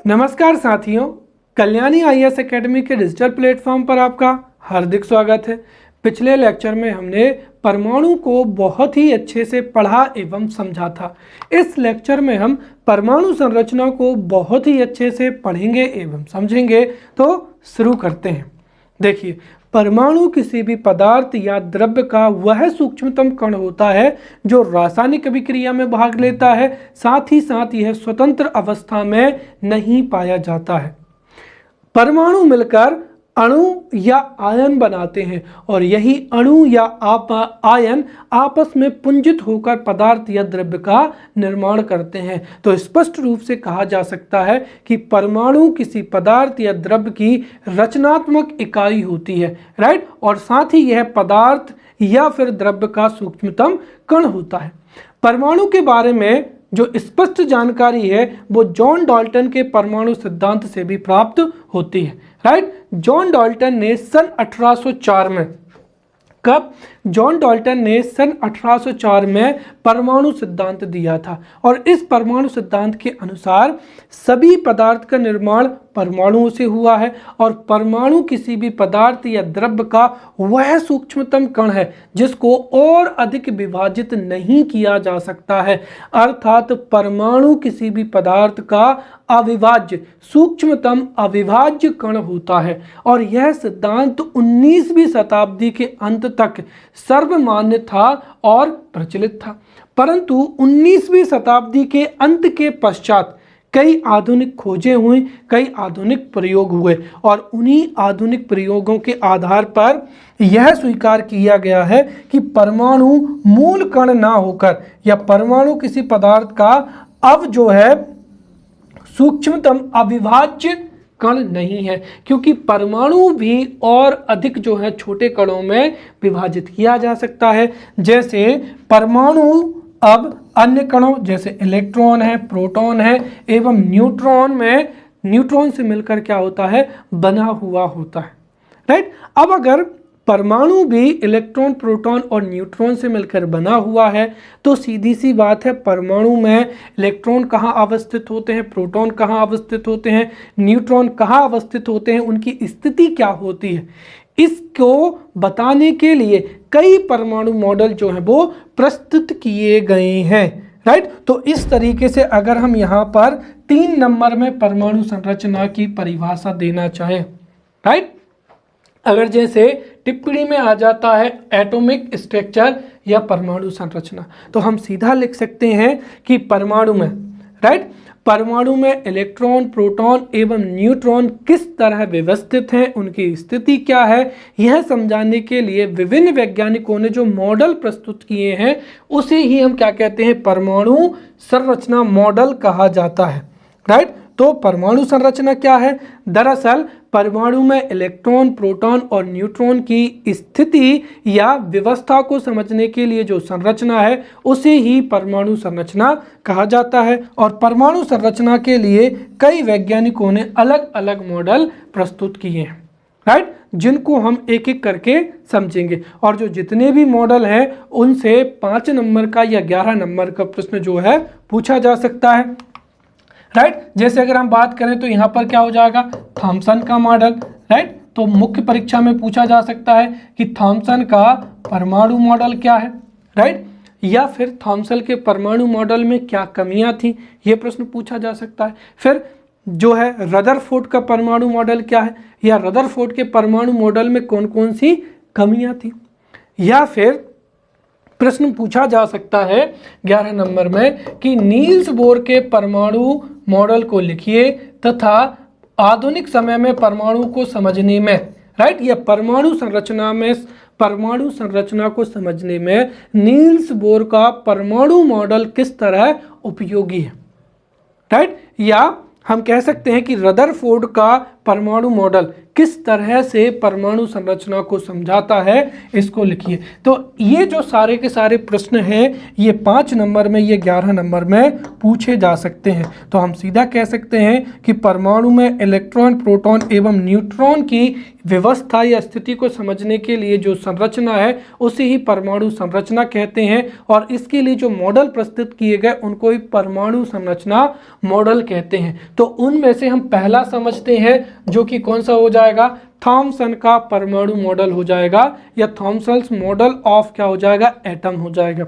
नमस्कार साथियों, Kalyani IAS academy के डिजिटल प्लेटफॉर्म पर आपका हार्दिक स्वागत है। पिछले लेक्चर में हमने परमाणु को बहुत ही अच्छे से पढ़ा एवं समझा था। इस लेक्चर में हम परमाणु संरचना को बहुत ही अच्छे से पढ़ेंगे एवं समझेंगे। तो शुरू करते हैं। देखिए, परमाणु किसी भी पदार्थ या द्रव्य का वह सूक्ष्मतम कण होता है जो रासायनिक अभिक्रिया में भाग लेता है, साथ ही साथ यह स्वतंत्र अवस्था में नहीं पाया जाता है। परमाणु मिलकर अणु या आयन बनाते हैं और यही अणु या आयन आपस में पुंजित होकर पदार्थ या द्रव्य का निर्माण करते हैं। तो स्पष्ट रूप से कहा जा सकता है कि परमाणु किसी पदार्थ या द्रव्य की रचनात्मक इकाई होती है, राइट। और साथ ही यह पदार्थ या फिर द्रव्य का सूक्ष्मतम कण होता है। परमाणु के बारे में जो स्पष्ट जानकारी है वो जॉन डाल्टन के परमाणु सिद्धांत से भी प्राप्त होती है, राइट। जॉन डाल्टन ने सन 1804 में जॉन डाल्टन ने सन 1804 में परमाणु सिद्धांत दिया था और इस परमाणु सिद्धांत के अनुसार सभी पदार्थ का निर्माण परमाणुओं से हुआ है और परमाणु किसी भी पदार्थ या द्रव्य का वह सूक्ष्मतम कण है जिसको और अधिक विभाजित नहीं किया जा सकता है। अर्थात परमाणु किसी भी पदार्थ का अविभाज्य सूक्ष्मतम अविभाज्य कण होता है और यह सिद्धांत 19वीं शताब्दी के अंत तक सर्वमान्य था और प्रचलित था। परंतु 19वीं शताब्दी के अंत के पश्चात कई आधुनिक खोजें हुई, कई आधुनिक प्रयोग हुए और उन्हीं आधुनिक प्रयोगों के आधार पर यह स्वीकार किया गया है कि परमाणु मूल कण ना होकर या परमाणु किसी पदार्थ का अब जो है सूक्ष्मतम अविभाज्य कण नहीं है, क्योंकि परमाणु भी और अधिक जो है छोटे कणों में विभाजित किया जा सकता है। जैसे परमाणु अब अन्य कणों जैसे इलेक्ट्रॉन है, प्रोटॉन है एवं न्यूट्रॉन से मिलकर क्या होता है, बना हुआ होता है, राइट। अब अगर परमाणु भी इलेक्ट्रॉन, प्रोटॉन और न्यूट्रॉन से मिलकर बना हुआ है तो सीधी सी बात है, परमाणु में इलेक्ट्रॉन कहाँ अवस्थित होते हैं, प्रोटॉन कहाँ अवस्थित होते हैं, न्यूट्रॉन कहाँ अवस्थित होते हैं, उनकी स्थिति क्या होती है, इसको बताने के लिए कई परमाणु मॉडल जो है वो प्रस्तुत किए गए हैं, राइट। तो इस तरीके से अगर हम यहाँ पर 3 नंबर में परमाणु संरचना की परिभाषा देना चाहें, राइट, अगर जैसे टिप्पणी में आ जाता है एटॉमिक स्ट्रक्चर या परमाणु संरचना, तो हम सीधा लिख सकते हैं कि परमाणु में, राइट, परमाणु में इलेक्ट्रॉन, प्रोटॉन एवं न्यूट्रॉन किस तरह व्यवस्थित हैं, उनकी स्थिति क्या है, यह समझाने के लिए विभिन्न वैज्ञानिकों ने जो मॉडल प्रस्तुत किए हैं उसे ही हम क्या कहते हैं, परमाणु संरचना मॉडल कहा जाता है, राइट। तो परमाणु संरचना क्या है? दरअसल परमाणु में इलेक्ट्रॉन, प्रोटॉन और न्यूट्रॉन की स्थिति या व्यवस्था को समझने के लिए जो संरचना है उसे ही परमाणु संरचना कहा जाता है और परमाणु संरचना के लिए कई वैज्ञानिकों ने अलग अलग मॉडल प्रस्तुत किए हैं, राइट, जिनको हम एक एक करके समझेंगे और जो जितने भी मॉडल हैं उनसे 5 नंबर का या 11 नंबर का प्रश्न जो है पूछा जा सकता है, राइट। जैसे अगर हम बात करें तो यहाँ पर क्या हो जाएगा, थॉमसन का मॉडल, राइट। तो मुख्य परीक्षा में पूछा जा सकता है कि थॉमसन का परमाणु मॉडल क्या है, राइट, या फिर थॉमसन के परमाणु मॉडल में क्या कमियां थी, ये प्रश्न पूछा जा सकता है। फिर जो है रदरफोर्ड का परमाणु मॉडल क्या है, या रदरफोर्ड के परमाणु मॉडल में कौन कौन सी कमियां थी, या फिर प्रश्न पूछा जा सकता है 11 नंबर में कि नील्स बोर के परमाणु मॉडल को लिखिए तथा आधुनिक समय में परमाणु को समझने में, राइट, या परमाणु संरचना को समझने में नील्स बोर का परमाणु मॉडल किस तरह उपयोगी है, राइट, या हम कह सकते हैं कि रदरफोर्ड का परमाणु मॉडल किस तरह से परमाणु संरचना को समझाता है, इसको लिखिए। तो ये जो सारे के सारे प्रश्न हैं ये 5 नंबर में, ये 11 नंबर में पूछे जा सकते हैं। तो हम सीधा कह सकते हैं कि परमाणु में इलेक्ट्रॉन, प्रोटॉन एवं न्यूट्रॉन की व्यवस्था या स्थिति को समझने के लिए जो संरचना है उसे ही परमाणु संरचना कहते हैं, और इसके लिए जो मॉडल प्रस्तुत किए गए उनको ही परमाणु संरचना मॉडल कहते हैं। तो उनमें से हम पहला समझते हैं जो कि कौन सा हो जाएगा, थॉमसन का परमाणु मॉडल हो जाएगा, या थॉमसन्स मॉडल ऑफ क्या हो जाएगा, एटम हो जाएगा।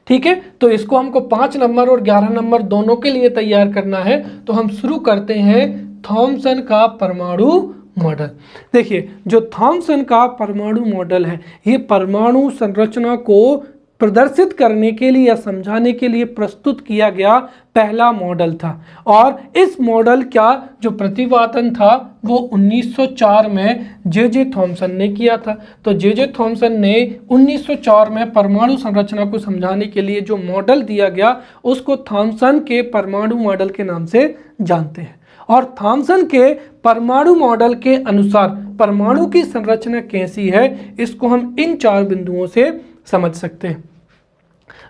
ठीक है, तो इसको हमको 5 नंबर और 11 नंबर दोनों के लिए तैयार करना है। तो हम शुरू करते हैं थॉमसन का परमाणु मॉडल। देखिए, जो थॉमसन का परमाणु मॉडल है, ये परमाणु संरचना को प्रदर्शित करने के लिए या समझाने के लिए प्रस्तुत किया गया पहला मॉडल था। और इस मॉडल का जो प्रतिपादन था वो 1904 में जे थॉमसन ने किया था। तो जे थॉमसन ने 1904 में परमाणु संरचना को समझाने के लिए जो मॉडल दिया गया उसको थॉमसन के परमाणु मॉडल के नाम से जानते हैं। और थॉमसन के परमाणु मॉडल के अनुसार परमाणु की संरचना कैसी है, इसको हम इन 4 बिंदुओं से समझ सकते हैं।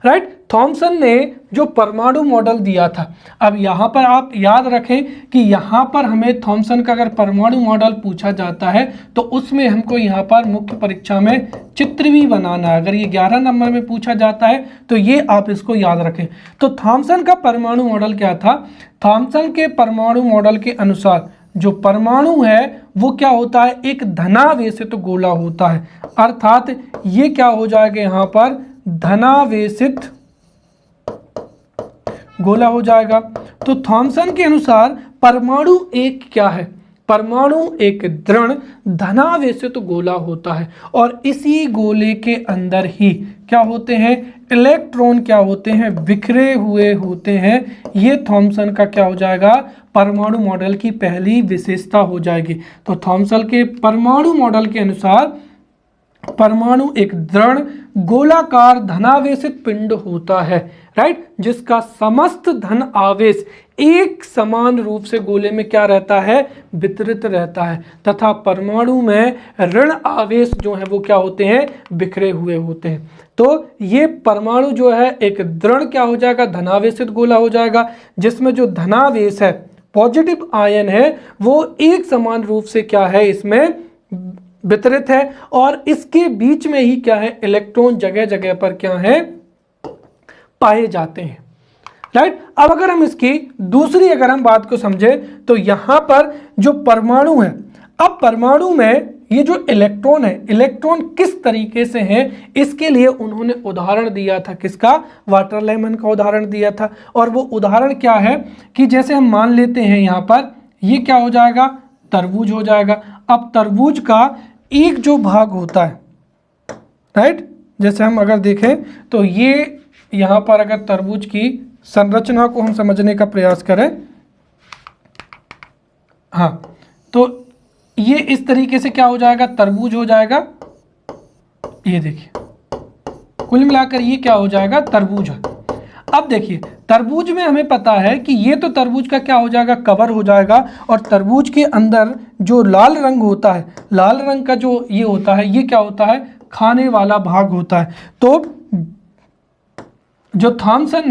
राइट, थॉमसन ने जो परमाणु मॉडल दिया था, अब यहाँ पर आप याद रखें कि यहाँ पर हमें थॉमसन का अगर परमाणु मॉडल पूछा जाता है तो उसमें हमको यहाँ पर मुख्य परीक्षा में चित्र भी बनाना है। अगर ये 11 नंबर में पूछा जाता है तो ये आप इसको याद रखें। तो थॉमसन का परमाणु मॉडल क्या था, थॉमसन के परमाणु मॉडल के अनुसार जो परमाणु है वो क्या होता है, एक धनावेशित गोला होता है। अर्थात ये क्या हो जाएगा, यहाँ पर धनावेशित गोला हो जाएगा। तो थॉमसन के अनुसार परमाणु एक क्या है, परमाणु एक दृढ़ धनावेशित गोला होता है, और इसी गोले के अंदर ही क्या होते हैं, इलेक्ट्रॉन क्या होते हैं, बिखरे हुए होते हैं। ये थॉमसन का क्या हो जाएगा, परमाणु मॉडल की पहली विशेषता हो जाएगी। तो थॉमसन के परमाणु मॉडल के अनुसार परमाणु एक दृढ़ गोलाकार धनावेशित पिंड होता है, राइट, जिसका समस्त धन आवेश एक समान रूप से गोले में क्या रहता है, वितरित रहता है, तथा परमाणु में ऋण आवेश जो है वो क्या होते हैं, बिखरे हुए होते हैं। तो ये परमाणु जो है एक दृढ़ क्या हो जाएगा, धनावेशित गोला हो जाएगा, जिसमें जो धनावेश है, पॉजिटिव आयन है, वो एक समान रूप से क्या है, इसमें वितरित है, और इसके बीच में ही क्या है, इलेक्ट्रॉन जगह जगह पर क्या है, पाए जाते हैं। राइट, अब अगर हम इसकी दूसरी अगर हम बात को समझें तो यहां पर जो परमाणु है, अब परमाणु में ये जो इलेक्ट्रॉन है, इलेक्ट्रॉन किस तरीके से हैं, इसके लिए उन्होंने उदाहरण दिया था, किसका, वाटर लेमन का उदाहरण दिया था। और वो उदाहरण क्या है कि जैसे हम मान लेते हैं यहाँ पर ये क्या हो जाएगा, तरबूज हो जाएगा। अब तरबूज का एक जो भाग होता है, राइट, जैसे हम अगर देखें तो ये यहाँ पर अगर तरबूज की संरचना को हम समझने का प्रयास करें, हाँ, तो ये इस तरीके से क्या हो जाएगा, तरबूज हो जाएगा। ये देखिए, कुल मिलाकर ये क्या हो जाएगा, तरबूज है। अब देखिए, तरबूज में हमें पता है कि ये तो तरबूज का क्या हो जाएगा, कवर हो जाएगा, और तरबूज के अंदर जो लाल रंग होता है, लाल रंग का जो ये होता है, ये क्या होता है, खाने वाला भाग होता है। तो जो थॉमसन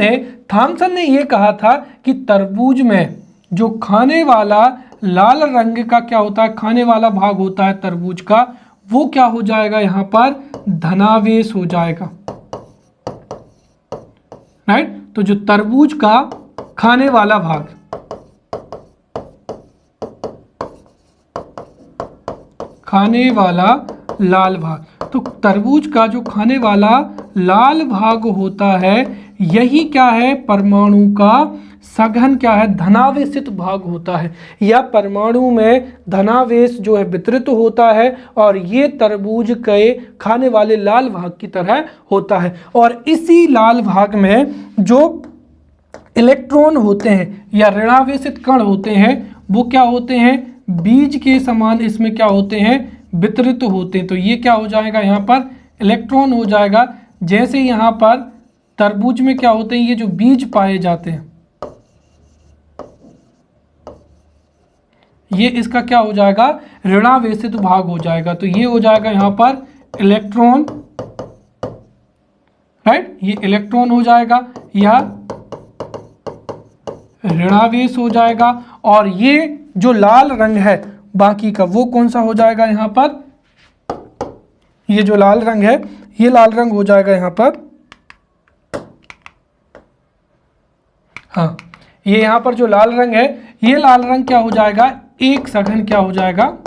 ने ये कहा था कि तरबूज में जो खाने वाला लाल रंग का क्या होता है, खाने वाला भाग होता है तरबूज का, वो क्या हो जाएगा, यहाँ पर धनावेश हो जाएगा। राइट, तो जो तरबूज का खाने वाला भाग, खाने वाला लाल भाग, तो तरबूज का जो खाने वाला लाल भाग होता है, यही क्या है, परमाणु का सघन क्या है, धनावेशित भाग होता है, या परमाणु में धनावेश जो है वितरित होता है, और ये तरबूज के खाने वाले लाल भाग की तरह होता है। और इसी लाल भाग में जो इलेक्ट्रॉन होते हैं या ऋणावेशित कण होते हैं, वो क्या होते हैं, बीज के समान इसमें क्या होते हैं, वितरित होते हैं। तो ये क्या हो जाएगा, यहाँ पर इलेक्ट्रॉन हो जाएगा। जैसे यहाँ पर तरबूज में क्या होते हैं, ये जो बीज पाए जाते हैं, ये इसका क्या हो जाएगा, ऋणावेशित भाग हो जाएगा। तो ये हो जाएगा यहाँ पर इलेक्ट्रॉन, राइट, ये इलेक्ट्रॉन हो जाएगा या ऋणावेश हो जाएगा। और ये जो लाल रंग है बाकी का वो कौन सा हो जाएगा यहाँ पर, ये जो लाल रंग है ये लाल रंग हो जाएगा यहाँ पर, हाँ ये यहाँ पर जो लाल रंग है ये लाल रंग क्या हो जाएगा, एक सघन क्या हो जाएगा,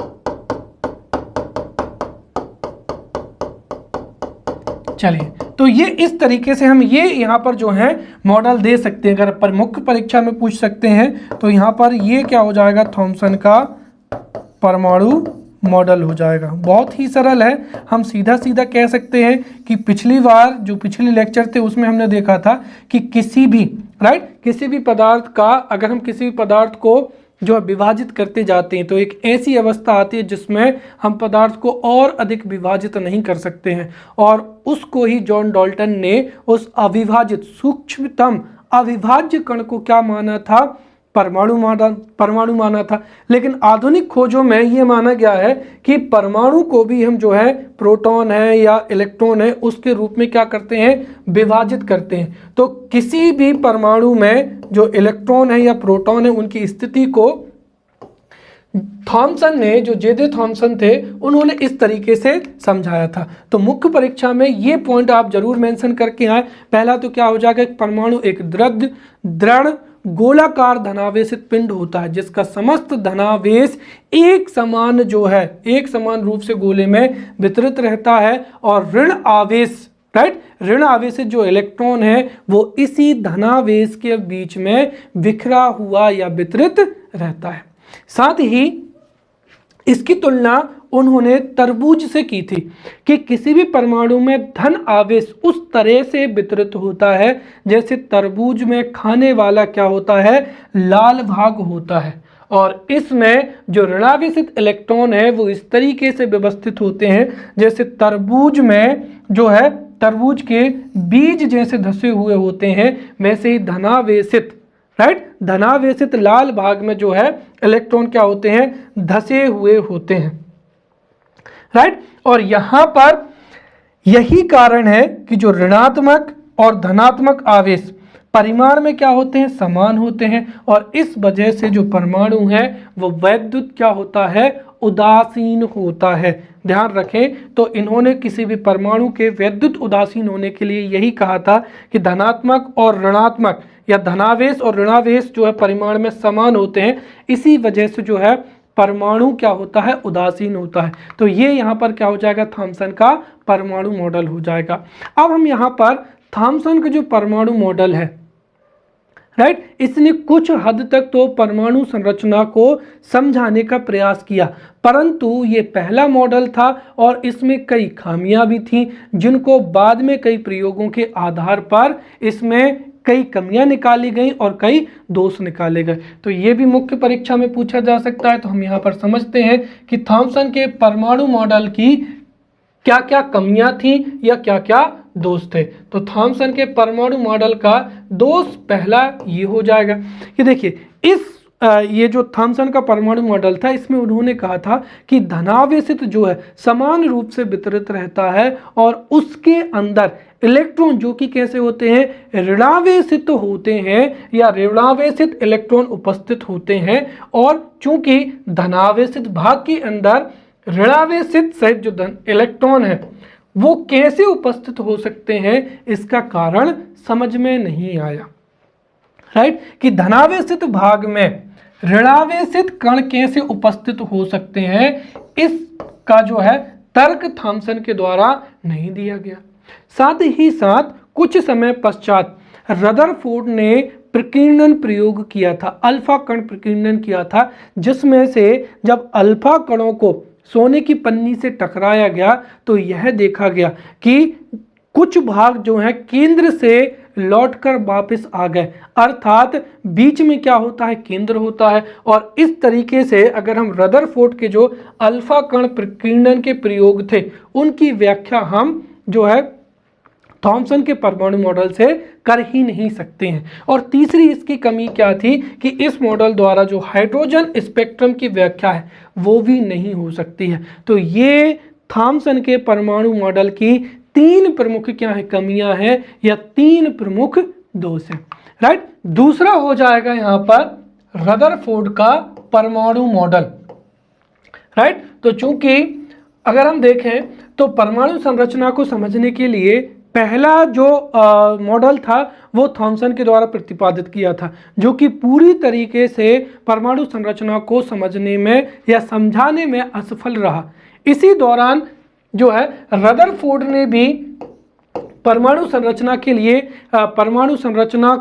चलिए तो ये इस तरीके से हम ये यहाँ पर जो है मॉडल दे सकते हैं। अगर पर मुख्य परीक्षा में पूछ सकते हैं तो यहाँ पर ये क्या हो जाएगा, थॉमसन का परमाणु मॉडल हो जाएगा। बहुत ही सरल है, हम सीधा सीधा कह सकते हैं कि पिछली बार जो पिछले लेक्चर थे उसमें हमने देखा था कि किसी भी किसी भी पदार्थ का, अगर हम किसी भी पदार्थ को जो विभाजित करते जाते हैं तो एक ऐसी अवस्था आती है जिसमें हम पदार्थ को और अधिक विभाजित नहीं कर सकते हैं, और उसको ही जॉन डाल्टन ने उस अविभाजित सूक्ष्मतम अविभाज्य कण को क्या माना था, परमाणु माना था। लेकिन आधुनिक खोजों में ये माना गया है कि परमाणु को भी हम जो है प्रोटॉन है या इलेक्ट्रॉन है उसके रूप में क्या करते हैं, विभाजित करते हैं। तो किसी भी परमाणु में जो इलेक्ट्रॉन है या प्रोटॉन है उनकी स्थिति को थॉमसन ने, जो जे थॉमसन थे, उन्होंने इस तरीके से समझाया था। तो मुख्य परीक्षा में ये पॉइंट आप जरूर मेंशन करके आए। पहला तो क्या हो जाएगा, परमाणु एक दृढ़ गोलाकार धनावेशित पिंड होता है जिसका समस्त धनावेश एक समान जो है, एक समान रूप से गोले में वितरित रहता है, और ऋण आवेशित जो इलेक्ट्रॉन है वो इसी धनावेश के बीच में बिखरा हुआ या वितरित रहता है। साथ ही इसकी तुलना उन्होंने तरबूज से की थी कि किसी भी परमाणु में धन आवेश उस तरह से वितरित होता है जैसे तरबूज में खाने वाला क्या होता है, लाल भाग होता है, और इसमें जो ऋणावेशित इलेक्ट्रॉन है वो इस तरीके से व्यवस्थित होते हैं जैसे तरबूज में जो है, तरबूज के बीज जैसे धसे हुए होते हैं, वैसे ही धनावेशित लाल भाग में जो है इलेक्ट्रॉन क्या होते हैं, धसे हुए होते हैं। और यहां पर यही कारण है कि जो ऋणात्मक और धनात्मक आवेश परिमाण में क्या होते हैं, समान होते हैं, और इस वजह से जो परमाणु है वो वैद्युत क्या होता है, उदासीन होता है। ध्यान रखें, तो इन्होंने किसी भी परमाणु के वैद्युत उदासीन होने के लिए यही कहा था कि धनात्मक और ऋणात्मक या धनावेश और ऋणावेश जो है परिमाण में समान होते हैं, इसी वजह से जो है परमाणु क्या होता है, उदासीन होता है। तो ये यहाँ पर क्या हो जाएगा, थॉमसन का परमाणु मॉडल हो जाएगा। अब हम यहाँ पर थॉमसन का जो परमाणु मॉडल है, इसने कुछ हद तक तो परमाणु संरचना को समझाने का प्रयास किया, परंतु ये पहला मॉडल था और इसमें कई खामियां भी थीं जिनको बाद में कई प्रयोगों के आधार पर इसमें कई कमियां निकाली गई और कई दोष निकाले गए। तो ये भी मुख्य परीक्षा में पूछा जा सकता है। तो हम यहाँ पर समझते हैं कि थॉमसन के परमाणु मॉडल की क्या क्या कमियां थी या क्या क्या दोष थे। तो थॉमसन के परमाणु मॉडल का दोष पहला ये हो जाएगा कि देखिए ये जो थॉमसन का परमाणु मॉडल था इसमें उन्होंने कहा था कि धनावेशित जो है समान रूप से वितरित रहता है और उसके अंदर इलेक्ट्रॉन जो कि कैसे होते हैं, ऋणावेशित होते हैं या ऋणावेशित इलेक्ट्रॉन उपस्थित होते हैं। और चूंकि धनावेशित भाग के अंदर ऋणावेशित सहित जो इलेक्ट्रॉन है वो कैसे उपस्थित हो सकते हैं, इसका कारण समझ में नहीं आया। कि धनावेशित भाग में ऋणावेशित कण कैसे उपस्थित हो सकते हैं, इसका जो है तर्क थॉमसन के द्वारा नहीं दिया गया। साथ ही साथ कुछ समय पश्चात रदरफोर्ड ने प्रकीर्णन प्रयोग किया था, अल्फा कण प्रकीर्णन किया था, जिसमें से जब अल्फा कणों को सोने की पन्नी से टकराया गया तो यह देखा गया कि कुछ भाग जो है केंद्र से लौटकर वापस आ गए, अर्थात बीच में क्या होता है, केंद्र होता है। और इस तरीके से अगर हम रदरफोर्ड के जो अल्फा कण प्रकीर्णन के प्रयोग थे उनकी व्याख्या हम जो है थॉमसन के परमाणु मॉडल से कर ही नहीं सकते हैं। और तीसरी इसकी कमी क्या थी कि इस मॉडल द्वारा जो हाइड्रोजन स्पेक्ट्रम की व्याख्या है वो भी नहीं हो सकती है। तो ये थॉमसन के परमाणु मॉडल की तीन प्रमुख क्या है, कमियां हैं या तीन प्रमुख दोष हैं। दूसरा हो जाएगा यहाँ पर रदरफोर्ड का परमाणु मॉडल। राइट। तो चूंकि अगर हम देखें तो परमाणु संरचना को समझने के लिए पहला जो मॉडल था वो थॉमसन के द्वारा प्रतिपादित किया था, जो कि पूरी तरीके से परमाणु संरचना को समझने में या समझाने में असफल रहा। इसी दौरान जो है रदरफोर्ड ने भी परमाणु संरचना के लिए परमाणु संरचना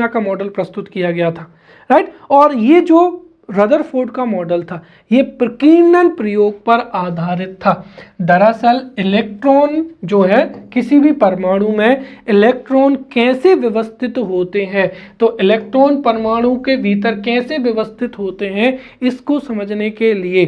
का मॉडल प्रस्तुत किया गया था, राइट। और ये जो रदरफोर्ड का मॉडल था ये प्रकीर्णन प्रयोग पर आधारित था। दरअसल इलेक्ट्रॉन जो है किसी भी परमाणु में इलेक्ट्रॉन कैसे व्यवस्थित होते हैं, तो इलेक्ट्रॉन परमाणु के भीतर कैसे व्यवस्थित होते हैं इसको समझने के लिए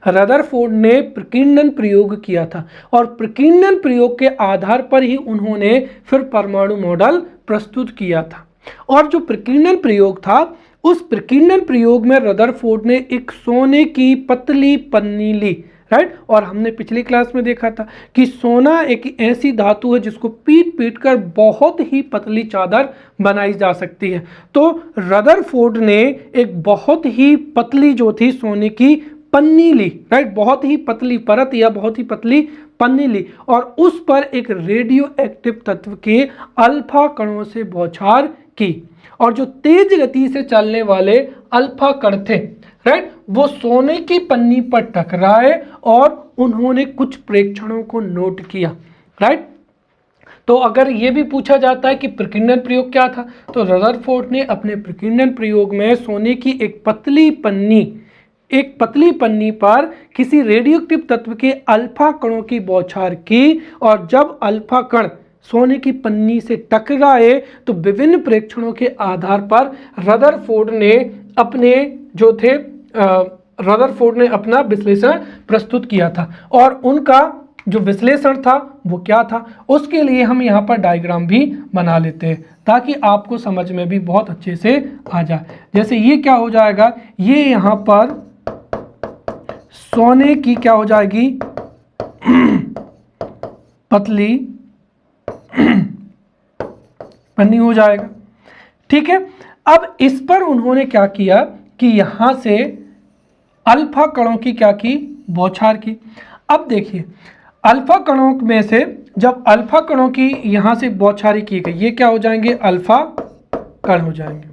रदरफोर्ड ने प्रकीर्णन प्रयोग किया था, और प्रकीर्णन प्रयोग के आधार पर ही उन्होंने फिर परमाणु मॉडल प्रस्तुत किया था। और जो प्रकीर्णन प्रयोग था उस प्रकीर्णन प्रयोग में रदरफोर्ड ने एक सोने की पतली पन्नी ली, राइट। और हमने पिछली क्लास में देखा था कि सोना एक ऐसी धातु है जिसको पीट पीट कर बहुत ही पतली चादर बनाई जा सकती है। तो रदरफोर्ड ने एक बहुत ही पतली जो थी सोने की पन्नी ली, राइट, बहुत ही पतली परत या बहुत ही पतली पन्नी ली, और उस पर एक रेडियो एक्टिव तत्व के अल्फा कणों से बौछार की, और जो तेज गति से चलने वाले अल्फा कण थे, राइट, वो सोने की पन्नी पर टकराए और उन्होंने कुछ प्रेक्षणों को नोट किया, राइट। तो अगर ये भी पूछा जाता है कि प्रकीर्णन प्रयोग क्या था, तो रदरफोर्ड ने अपने प्रकीर्णन प्रयोग में सोने की एक पतली पन्नी पर किसी रेडियोएक्टिव तत्व के अल्फा कणों की बौछार की, और जब अल्फा कण सोने की पन्नी से टकराए तो विभिन्न प्रेक्षणों के आधार पर रदरफोर्ड ने अपना विश्लेषण प्रस्तुत किया था। और उनका जो विश्लेषण था वो क्या था, उसके लिए हम यहाँ पर डायग्राम भी बना लेते हैं ताकि आपको समझ में भी बहुत अच्छे से आ जाए। जैसे ये क्या हो जाएगा, ये यहाँ पर सोने की क्या हो जाएगी पतली पन्नी हो जाएगा, ठीक है। अब इस पर उन्होंने क्या किया कि यहां से अल्फा कणों की क्या की, बौछार की। अब देखिए अल्फा कणों में से जब अल्फा कणों की यहां से बौछारी की गई, ये क्या हो जाएंगे, अल्फा कण हो जाएंगे,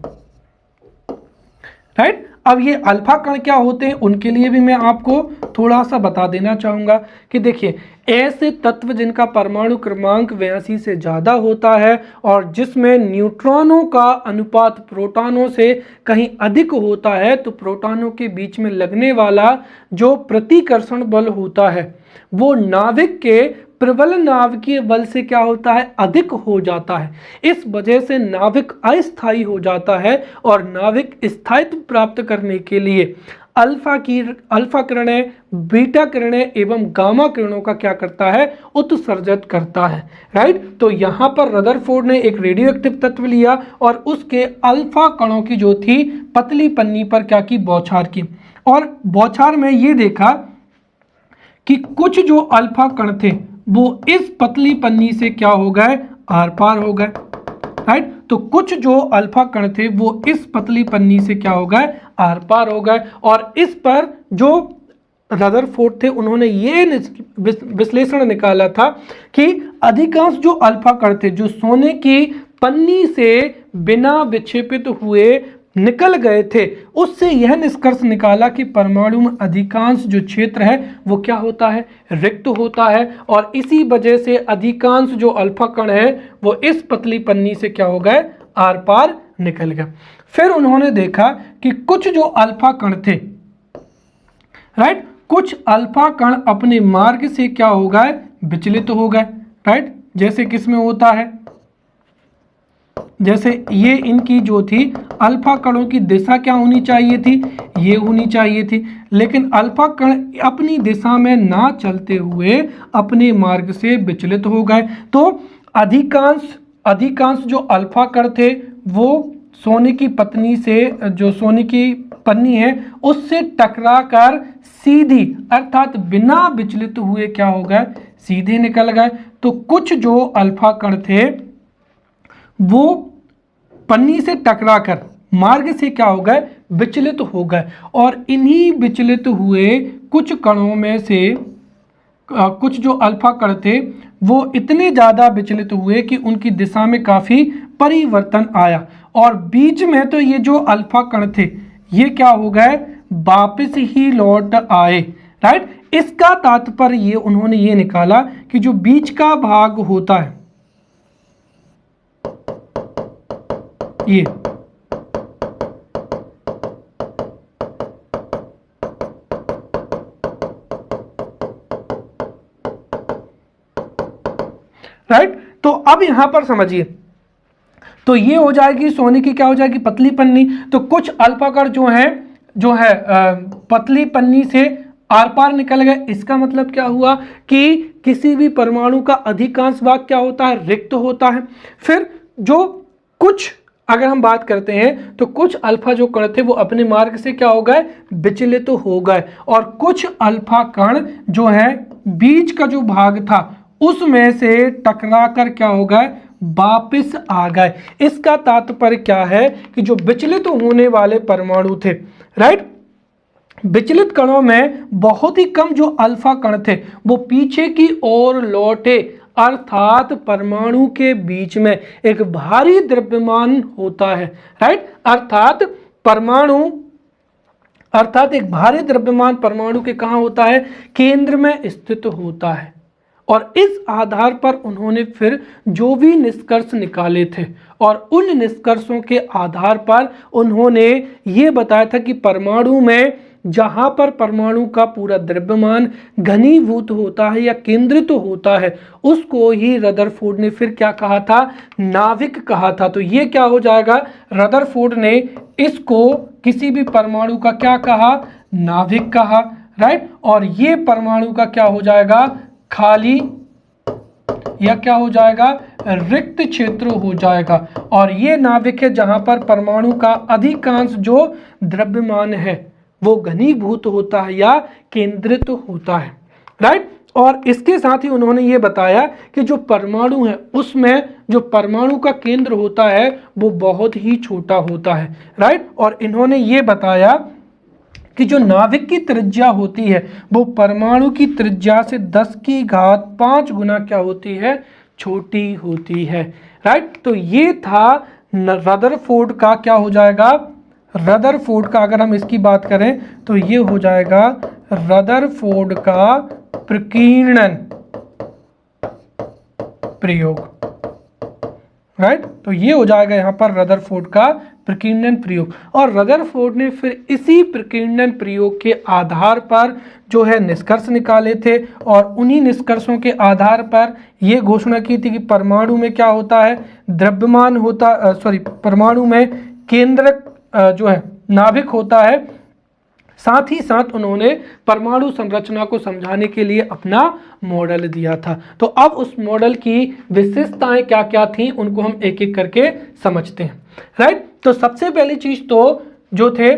राइट। अब ये अल्फा कण क्या होते हैं उनके लिए भी मैं आपको थोड़ा सा बता देना चाहूंगा कि देखिए ऐसे तत्व जिनका परमाणु क्रमांक 82 से ज़्यादा होता है और जिसमें न्यूट्रॉनों का अनुपात प्रोटॉनों से कहीं अधिक होता है, तो प्रोटॉनों के बीच में लगने वाला जो प्रतिकर्षण बल होता है वो नाभिक के प्रबल नाभिकीय बल से क्या होता है, अधिक हो जाता है। इस वजह से नाभिक अस्थायी हो जाता है, और नाभिक स्थायित्व प्राप्त करने के लिए अल्फा किरणें, बीटा किरणें एवं गामा किरणों का क्या करता है, उत्सर्जित करता है, राइट। तो यहाँ पर रदरफोर्ड ने एक रेडियोएक्टिव तत्व लिया और उसके अल्फा कणों की जो थी पतली पन्नी पर क्या की, बौछार की, और बौछार में ये देखा कि कुछ जो अल्फा कण थे वो इस पतली पन्नी से क्या हो गए, आर पार हो गए, राइट। तो कुछ जो अल्फा कण थे वो इस पतली पन्नी से क्या हो गए, आर पार हो गए, और इस पर जो रदरफोर्ड थे उन्होंने ये विश्लेषण निकाला था कि अधिकांश जो अल्फा कण थे जो सोने की पन्नी से बिना विक्षेपित हुए निकल गए थे, उससे यह निष्कर्ष निकाला कि परमाणु में अधिकांश जो क्षेत्र है वो क्या होता है, रिक्त होता है, और इसी वजह से अधिकांश जो अल्फा कण है वो इस पतली पन्नी से क्या हो गए, आर पार निकल गए। फिर उन्होंने देखा कि कुछ जो अल्फा कण थे, राइट, कुछ अल्फा कण अपने मार्ग से क्या हो गए, विचलित हो गए, राइट। जैसे किसमें होता है, जैसे ये इनकी जो थी अल्फा कणों की दिशा क्या होनी चाहिए थी, ये होनी चाहिए थी, लेकिन अल्फा कण अपनी दिशा में ना चलते हुए अपने मार्ग से विचलित हो गए। तो अधिकांश जो अल्फा कण थे वो सोने की पत्नी से, जो सोने की पन्नी है उससे टकरा कर सीधी अर्थात बिना विचलित हुए क्या हो गए, सीधे निकल गए। तो कुछ जो अल्फा कण थे वो पन्नी से टकराकर मार्ग से क्या हो गए, विचलित हो गए और इन्हीं विचलित हुए कुछ कणों में से कुछ जो अल्फा कण थे वो इतने ज़्यादा विचलित हुए कि उनकी दिशा में काफ़ी परिवर्तन आया और बीच में तो ये जो अल्फा कण थे ये क्या हो गए, वापस ही लौट आए। राइट, इसका तात्पर्य ये उन्होंने ये निकाला कि जो बीच का भाग होता है ये राइट, तो अब यहां पर समझिए, तो ये हो जाएगी सोने की क्या हो जाएगी, पतली पन्नी। तो कुछ अल्फा कण जो है पतली पन्नी से आर पार निकल गए। इसका मतलब क्या हुआ कि किसी भी परमाणु का अधिकांश भाग क्या होता है, रिक्त होता है। फिर जो कुछ अगर हम बात करते हैं तो कुछ अल्फा जो कण थे वो अपने मार्ग से क्या हो गए, विचलित तो हो गए और कुछ अल्फा कण जो है बीच का जो भाग था उसमें से टकरा कर क्या हो गए, वापिस आ गए। इसका तात्पर्य क्या है कि जो विचलित होने वाले परमाणु थे, राइट, विचलित कणों में बहुत ही कम जो अल्फा कण थे वो पीछे की ओर लौटे, अर्थात परमाणु के बीच में एक भारी द्रव्यमान होता है। राइट, अर्थात एक भारी द्रव्यमान परमाणु के कहाँ होता है, केंद्र में स्थित होता है। और इस आधार पर उन्होंने फिर जो भी निष्कर्ष निकाले थे और उन निष्कर्षों के आधार पर उन्होंने ये बताया था कि परमाणु में जहां पर परमाणु का पूरा द्रव्यमान घनीभूत होता है या केंद्रित होता है उसको ही रदरफोर्ड ने फिर क्या कहा था, नाभिक कहा था। तो ये क्या हो जाएगा, रदरफोर्ड ने इसको किसी भी परमाणु का क्या कहा, नाभिक कहा। राइट, और ये परमाणु का क्या हो जाएगा, खाली या क्या हो जाएगा, रिक्त क्षेत्र हो जाएगा। और ये नाभिक है जहां पर परमाणु का अधिकांश जो द्रव्यमान है वो घनीभूत होता है या केंद्रित होता है। राइट, और इसके साथ ही उन्होंने ये बताया कि जो परमाणु है उसमें जो परमाणु का केंद्र होता है वो बहुत ही छोटा होता है। राइट, और इन्होंने ये बताया कि जो नाभिक की त्रिज्या होती है वो परमाणु की त्रिज्या से 10 की घात 5 गुना क्या होती है, छोटी होती है। राइट, तो ये था रदरफोर्ड का क्या हो जाएगा, रदरफोर्ड का अगर हम इसकी बात करें तो ये हो जाएगा रदरफोर्ड का प्रकीर्णन प्रयोग। राइट, तो ये हो जाएगा यहां पर रदरफोर्ड का प्रकीर्णन प्रयोग। और रदरफोर्ड ने फिर इसी प्रकीर्णन प्रयोग के आधार पर जो है निष्कर्ष निकाले थे और उन्हीं निष्कर्षों के आधार पर यह घोषणा की थी कि परमाणु में क्या होता है, द्रव्यमान होता परमाणु में केंद्रक जो है नाभिक होता है। साथ ही साथ उन्होंने परमाणु संरचना को समझाने के लिए अपना मॉडल दिया था। तो अब उस मॉडल की विशेषताएं क्या क्या थी उनको हम एक एक करके समझते हैं। राइट, तो सबसे पहली चीज तो जो थे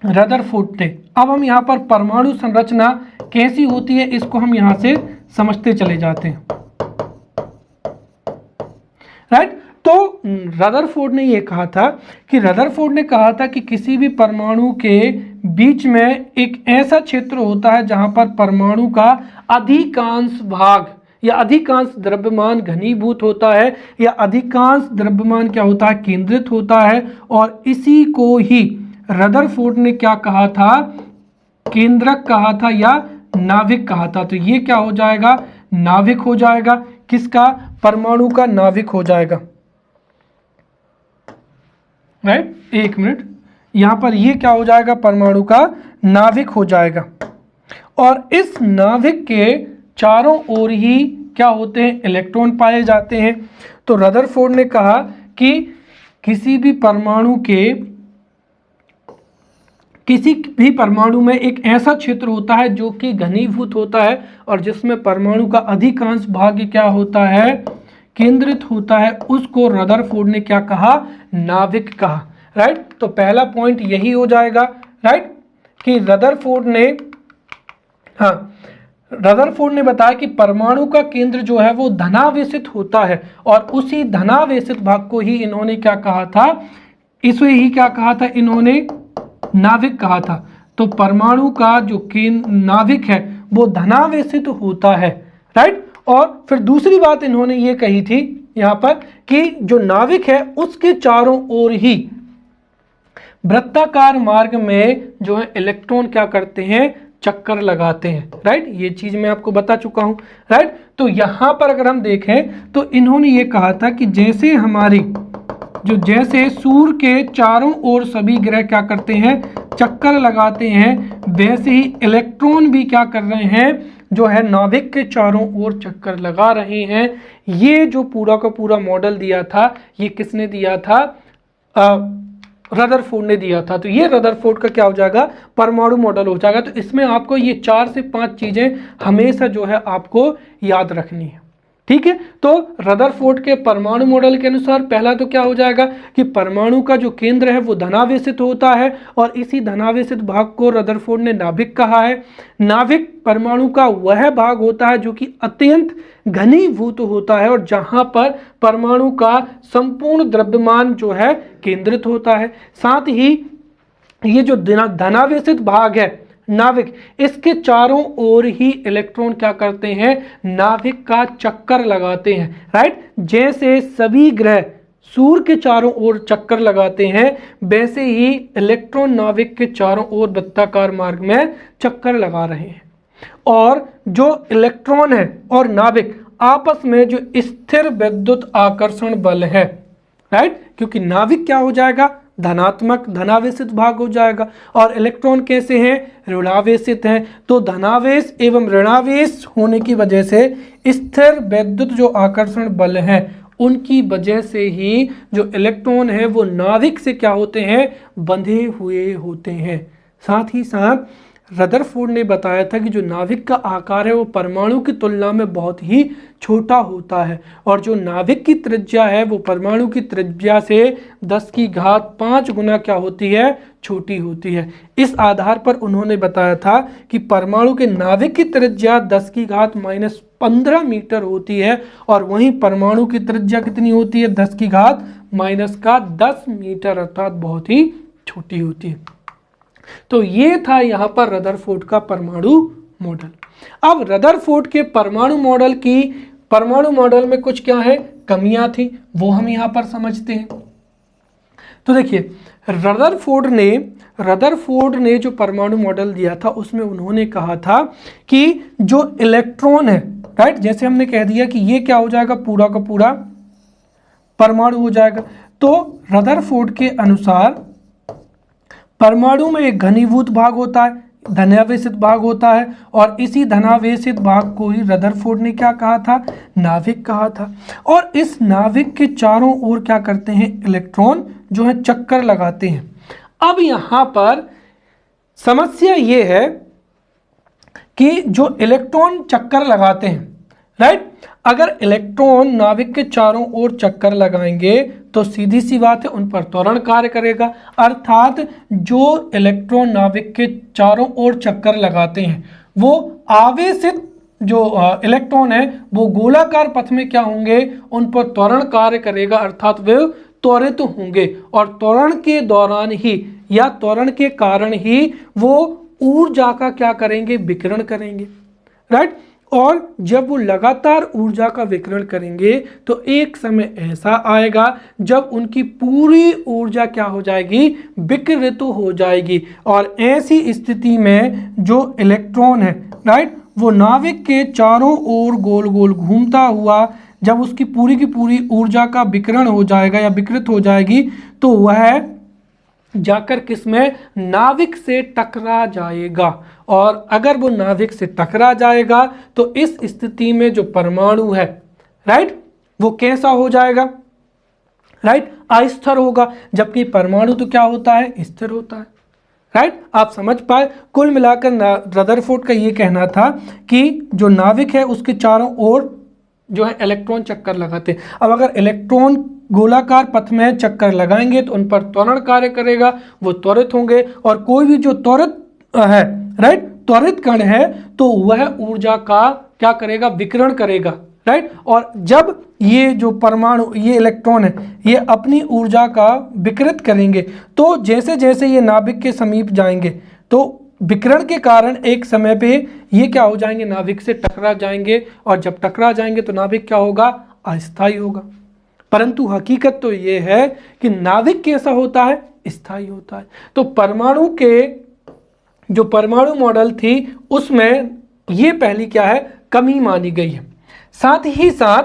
रदरफोर्ड थे। अब हम यहाँ पर परमाणु संरचना कैसी होती है इसको हम यहाँ से समझते चले जाते हैं। राइट, तो रदरफोर्ड ने यह कहा था कि किसी भी परमाणु के बीच में एक ऐसा क्षेत्र होता है जहां पर परमाणु का अधिकांश भाग या अधिकांश द्रव्यमान घनीभूत होता है या अधिकांश द्रव्यमान क्या होता है, केंद्रित होता है। और इसी को ही रदरफोर्ड ने क्या कहा था, केंद्रक कहा था या नाभिक कहा था। तो ये क्या हो जाएगा, नाभिक हो जाएगा। किसका, परमाणु का नाभिक हो जाएगा। राइट, एक मिनट, यहां पर ये क्या हो जाएगा, परमाणु का नाभिक हो जाएगा। और इस नाभिक के चारों ओर ही क्या होते हैं, इलेक्ट्रॉन पाए जाते हैं। तो रदरफोर्ड ने कहा कि किसी भी परमाणु में एक ऐसा क्षेत्र होता है जो कि घनीभूत होता है और जिसमें परमाणु का अधिकांश भाग क्या होता है, केंद्रित होता है। उसको रदरफोर्ड ने क्या कहा, नाभिक कहा। राइट, तो पहला पॉइंट यही हो जाएगा। राइट, कि रदरफोर्ड ने बताया कि परमाणु का केंद्र जो है वो धनावेशित होता है और उसी धनावेशित भाग को ही इन्होंने क्या कहा था, इसे ही क्या कहा था इन्होंने, नाभिक कहा था। तो परमाणु का जो नाभिक है वो धनावेशित होता है, राइट। और फिर दूसरी बात इन्होंने ये कही थी यहां पर कि जो नाभिक है उसके चारों ओर ही वृत्ताकार मार्ग में जो है इलेक्ट्रॉन क्या करते हैं, चक्कर लगाते हैं, राइट। ये चीज मैं आपको बता चुका हूं, राइट। तो यहां पर अगर हम देखें तो इन्होंने ये कहा था कि जैसे सूर्य के चारों ओर सभी ग्रह क्या करते हैं, चक्कर लगाते हैं, वैसे ही इलेक्ट्रॉन भी क्या कर रहे हैं, जो है नाभिक के चारों ओर चक्कर लगा रहे हैं। ये जो पूरा का पूरा मॉडल दिया था, ये किसने दिया था, रदरफोर्ड ने दिया था। तो ये रदरफोर्ड का क्या हो जाएगा, परमाणु मॉडल हो जाएगा। तो इसमें आपको ये 4 से 5 चीजें हमेशा जो है आपको याद रखनी है, ठीक है। तो रदरफोर्ड के परमाणु मॉडल के अनुसार पहला तो क्या हो जाएगा कि परमाणु का जो केंद्र है वो धनावेशित होता है, और इसी धनावेशित भाग को रदरफोर्ड ने नाभिक कहा है। नाभिक परमाणु का वह भाग होता है जो कि अत्यंत घनीभूत होता है और जहां पर परमाणु का संपूर्ण द्रव्यमान जो है केंद्रित होता है। साथ ही ये जो धनावेशित भाग है नाभिक, इसके चारों ओर ही इलेक्ट्रॉन क्या करते हैं, नाभिक का चक्कर लगाते हैं, राइट। जैसे सभी ग्रह सूर्य के चारों ओर चक्कर लगाते हैं, वैसे ही इलेक्ट्रॉन नाभिक के चारों ओर वृत्ताकार मार्ग में चक्कर लगा रहे हैं। और जो इलेक्ट्रॉन है और नाभिक आपस में जो स्थिर विद्युत आकर्षण बल है, राइट, क्योंकि नाभिक क्या हो जाएगा, धनात्मक धनावेशित भाग हो जाएगा, और इलेक्ट्रॉन कैसे हैं, ऋणावेशित हैं। तो धनावेश एवं ऋणावेश होने की वजह से स्थिर विद्युत जो आकर्षण बल है उनकी वजह से ही जो इलेक्ट्रॉन है वो नाभिक से क्या होते हैं, बंधे हुए होते हैं। साथ ही साथ रदरफोर्ड ने बताया था कि जो नाभिक का आकार है वो परमाणु की तुलना में बहुत ही छोटा होता है, और जो नाभिक की त्रिज्या है वो परमाणु की त्रिज्या से 10⁵ गुना क्या होती है, छोटी होती है। इस आधार पर उन्होंने बताया था कि परमाणु के नाभिक की त्रिज्या 10⁻⁻15 मीटर होती है, और वहीं परमाणु की त्रिज्या कितनी होती है, 10⁻⁻10 मीटर, अर्थात बहुत ही छोटी होती है। तो ये था यहां पर रदरफोर्ड का परमाणु मॉडल। अब रदरफोर्ड के परमाणु मॉडल में कुछ क्या है, कमियां थी, वो हम यहां पर समझते हैं। तो देखिए रदरफोर्ड ने जो परमाणु मॉडल दिया था उसमें उन्होंने कहा था कि जो इलेक्ट्रॉन है, राइट, जैसे हमने कह दिया कि ये क्या हो जाएगा, पूरा का पूरा परमाणु हो जाएगा। तो रदरफोर्ड के अनुसार परमाणु में एक घनीभूत भाग होता है, धनावेशित भाग होता है, और इसी धनावेशित भाग को ही रदरफोर्ड ने क्या कहा था, नाभिक कहा था। और इस नाभिक के चारों ओर क्या करते हैं, इलेक्ट्रॉन जो है चक्कर लगाते हैं। अब यहां पर समस्या ये है कि जो इलेक्ट्रॉन चक्कर लगाते हैं, राइट, अगर इलेक्ट्रॉन नाभिक के चारों ओर चक्कर लगाएंगे तो सीधी सी बात है उन पर त्वरण कार्य करेगा, अर्थात जो इलेक्ट्रॉन नाभिक के चारों ओर चक्कर लगाते हैं वो आवेशित जो इलेक्ट्रॉन है वो गोलाकार पथ में क्या होंगे, उन पर त्वरण कार्य करेगा, अर्थात वे त्वरित होंगे, और त्वरण के दौरान ही या त्वरण के कारण ही वो ऊर्जा का क्या करेंगे, विकिरण करेंगे, राइट। और जब वो लगातार ऊर्जा का विकिरण करेंगे तो एक समय ऐसा आएगा जब उनकी पूरी ऊर्जा क्या हो जाएगी, विकिरित हो जाएगी, और ऐसी स्थिति में जो इलेक्ट्रॉन है, राइट, वो नाभिक के चारों ओर गोल गोल घूमता हुआ जब उसकी पूरी की पूरी ऊर्जा का विकिरण हो जाएगा या विकृत हो जाएगी तो वह जाकर किसमें, नाभिक से टकरा जाएगा। और अगर वो नाभिक से टकरा जाएगा तो इस स्थिति में जो परमाणु है, राइट, वो कैसा हो जाएगा, राइट, अस्थिर होगा, जबकि परमाणु तो क्या होता है, स्थिर होता है, राइट। आप समझ पाए, कुल मिलाकर रदरफोर्ड का ये कहना था कि जो नाभिक है उसके चारों ओर जो है इलेक्ट्रॉन चक्कर लगाते हैं। अब अगर इलेक्ट्रॉन गोलाकार पथ में चक्कर लगाएंगे तो उन पर त्वरण कार्य करेगा, वो त्वरित होंगे, और कोई भी जो त्वरित है, राइट, त्वरित कण है तो वह ऊर्जा का क्या करेगा, विकिरण करेगा, राइट। और जब ये जो परमाणु, ये इलेक्ट्रॉन है, ये अपनी ऊर्जा का विकृत करेंगे, तो जैसे जैसे ये नाभिक के समीप जाएंगे तो विकिरण के कारण एक समय पे ये क्या हो जाएंगे, नाभिक से टकरा जाएंगे, और जब टकरा जाएंगे तो नाभिक क्या होगा, अस्थायी होगा। परंतु हकीकत तो ये है कि नाभिक कैसा होता है, स्थायी होता है। तो परमाणु के जो परमाणु मॉडल थी उसमें ये पहली क्या है, कमी मानी गई है। साथ ही साथ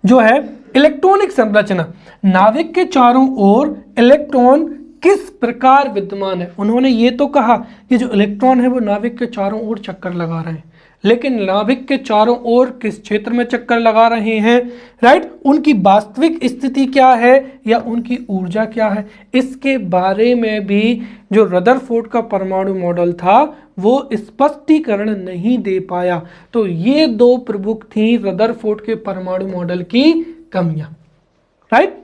जो है इलेक्ट्रॉनिक संरचना, नाभिक के चारों ओर इलेक्ट्रॉन किस प्रकार विद्यमान है। उन्होंने ये तो कहा कि जो इलेक्ट्रॉन है वो नाभिक के चारों ओर चक्कर लगा रहे हैं, लेकिन नाभिक के चारों ओर किस क्षेत्र में चक्कर लगा रहे हैं, राइट, उनकी वास्तविक स्थिति क्या है या उनकी ऊर्जा क्या है, इसके बारे में भी जो रदरफोर्ड का परमाणु मॉडल था वो स्पष्टीकरण नहीं दे पाया। तो ये दो प्रमुख थी रदरफोर्ड के परमाणु मॉडल की कमियां, राइट।